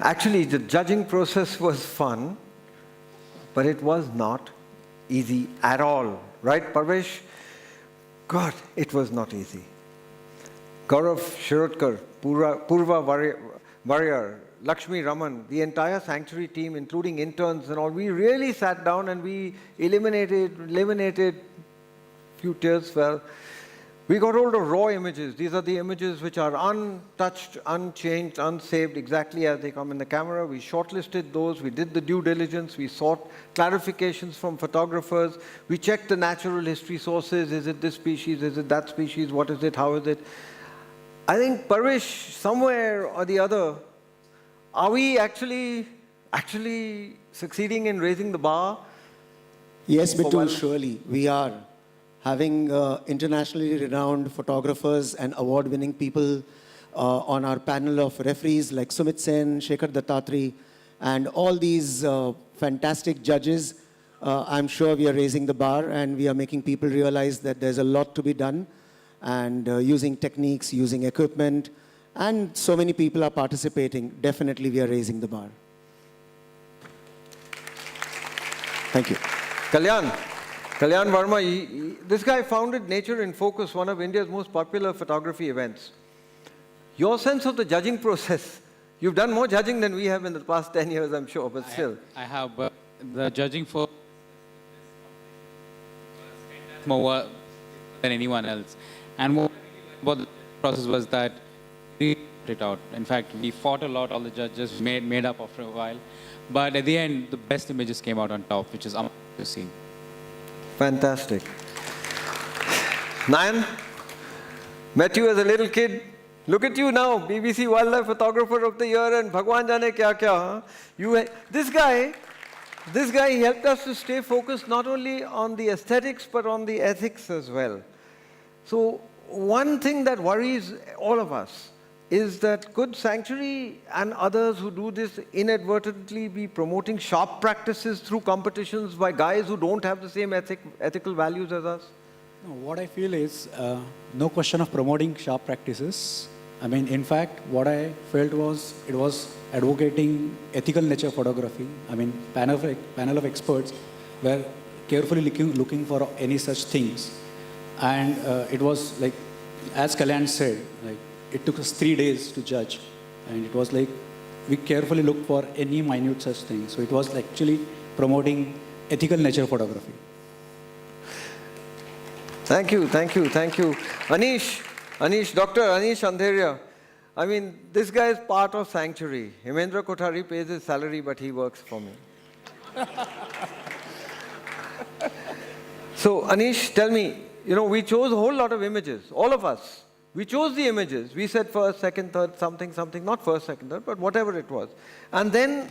Actually, the judging process was fun, but it was not easy at all. Right, Parvish? God, it was not easy. Gaurav Shirodkar, Purva Warrior, Lakshmi Raman, the entire sanctuary team, including interns and all, we really sat down and we eliminated few tears fell. We got hold of raw images. These are the images which are untouched, unchanged, unsaved, exactly as they come in the camera. We shortlisted those. We did the due diligence. We sought clarifications from photographers. We checked the natural history sources. Is it this species? Is it that species? What is it? How is it? I think, Parvish, somewhere or the other, are we actually succeeding in raising the bar? Yes, Bittu, surely. We are. Having internationally renowned photographers and award-winning people on our panel of referees like Sumit Sen, Shekhar Dattatri, and all these fantastic judges, I'm sure we are raising the bar and we are making people realize that there's a lot to be done, and using techniques, using equipment, and so many people are participating. Definitely we are raising the bar. Thank you. Kalyan Varma, this guy founded Nature in Focus, one of India's most popular photography events. Your sense of the judging process, you've done more judging than we have in the past 10 years, I'm sure, but still. I have, but the judging for more than anyone else. And more about the process was that we fought it out. In fact, we fought a lot, all the judges made up after a while. But at the end, the best images came out on top, which is amazing to see. Fantastic. Nayan, met you as a little kid. Look at you now, BBC Wildlife Photographer of the Year and Bhagwan Jane kya kya. Huh? This guy helped us to stay focused not only on the aesthetics but on the ethics as well. So one thing that worries all of us is that could Sanctuary and others who do this inadvertently be promoting sharp practices through competitions by guys who don't have the same ethical values as us? No, what I feel is no question of promoting sharp practices. I mean, in fact, what I felt was it was advocating ethical nature photography. I mean, panel of experts were carefully looking for any such things. And it was like, as Kalyan said, like, it took us 3 days to judge. And it was like, we carefully looked for any minute such thing. So it was actually promoting ethical nature photography. Thank you. Anish, Dr. Anish Andheria. I mean, this guy is part of Sanctuary. Hemendra Kothari pays his salary, but he works for me. So, Anish, tell me, we chose a whole lot of images, all of us. We chose the images. We said first, second, third, something, not first, second, third, but whatever it was. And then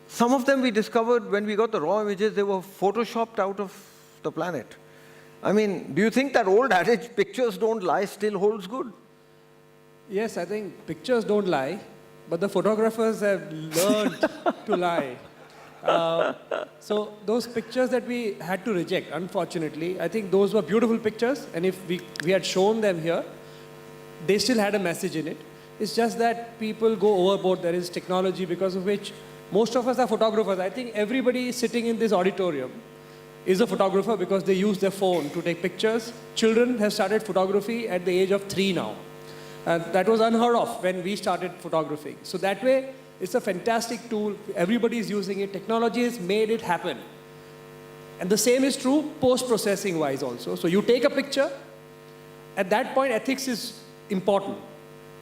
some of them we discovered when we got the raw images, they were photoshopped out of the planet. I mean, do you think that old adage, pictures don't lie, still holds good? Yes, I think pictures don't lie, but the photographers have learned to lie. So those pictures that we had to reject, unfortunately, I think those were beautiful pictures, and if we had shown them here, they still had a message in it. It's just that people go overboard. There is technology because of which most of us are photographers. I think everybody sitting in this auditorium is a photographer because they use their phone to take pictures. Children have started photography at the age of 3 now. That was unheard of when we started photographing. So that way, it's a fantastic tool. Everybody is using it. Technology has made it happen. And the same is true post-processing wise also. So you take a picture. At that point, ethics is important.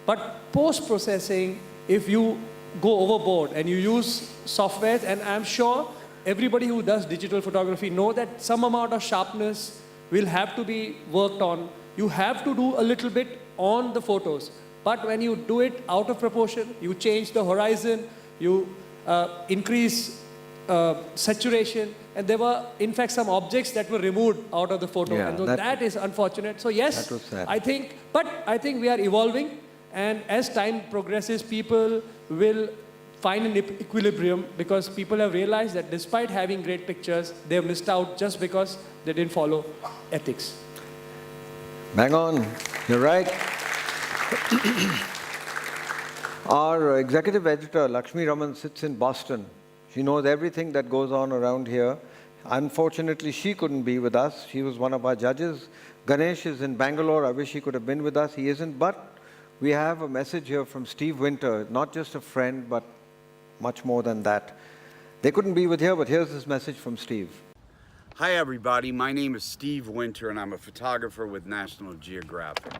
But post-processing, if you go overboard and you use software, and I'm sure everybody who does digital photography know that some amount of sharpness will have to be worked on. You have to do a little bit on the photos. But when you do it out of proportion, you change the horizon, you increase saturation, and there were, in fact, some objects that were removed out of the photo. Yeah, and so that is unfortunate. So yes, I think we are evolving, and as time progresses, people will find an equilibrium because people have realized that despite having great pictures, they have missed out just because they didn't follow ethics. Bang on, you're right. Our executive editor, Lakshmi Raman, sits in Boston. She knows everything that goes on around here. Unfortunately, she couldn't be with us. She was one of our judges. Ganesh is in Bangalore. I wish he could have been with us. He isn't, but we have a message here from Steve Winter, not just a friend, but much more than that. They couldn't be with here, but here's this message from Steve. Hi everybody, my name is Steve Winter and I'm a photographer with National Geographic.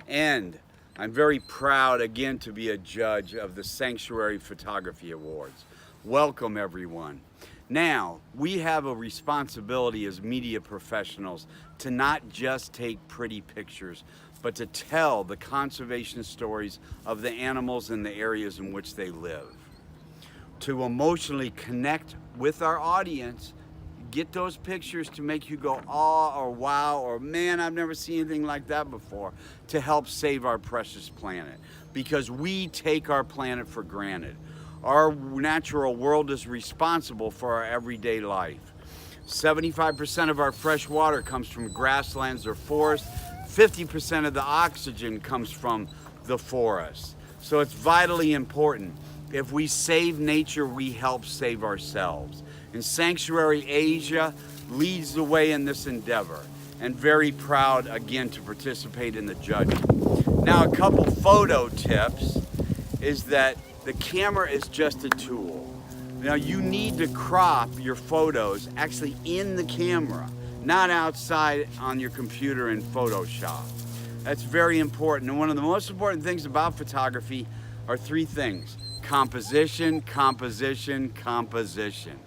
And I'm very proud again to be a judge of the Sanctuary Photography Awards. Welcome everyone. Now, we have a responsibility as media professionals to not just take pretty pictures, but to tell the conservation stories of the animals in the areas in which they live. To emotionally connect with our audience, get those pictures to make you go, oh, or wow, or man, I've never seen anything like that before, to help save our precious planet. Because we take our planet for granted. Our natural world is responsible for our everyday life. 75% of our fresh water comes from grasslands or forests. 50% of the oxygen comes from the forest. So it's vitally important. If we save nature, we help save ourselves. And Sanctuary Asia leads the way in this endeavor. And very proud, again, to participate in the judging. Now, a couple photo tips is that the camera is just a tool. Now, you need to crop your photos actually in the camera, not outside on your computer in Photoshop. That's very important. And one of the most important things about photography are three things: composition, composition, composition.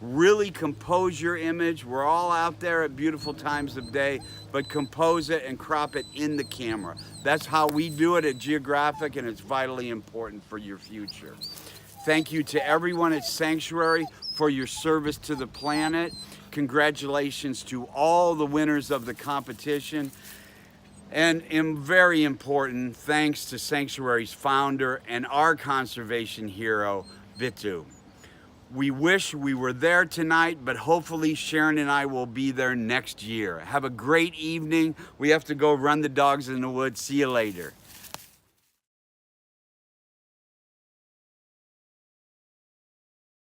Really compose your image. We're all out there at beautiful times of day, but compose it and crop it in the camera. That's how we do it at Geographic, and it's vitally important for your future. Thank you to everyone at Sanctuary for your service to the planet. Congratulations to all the winners of the competition. And very important, thanks to Sanctuary's founder and our conservation hero, Vitu. We wish we were there tonight, but hopefully Sharon and I will be there next year. Have a great evening. We have to go run the dogs in the woods. See you later.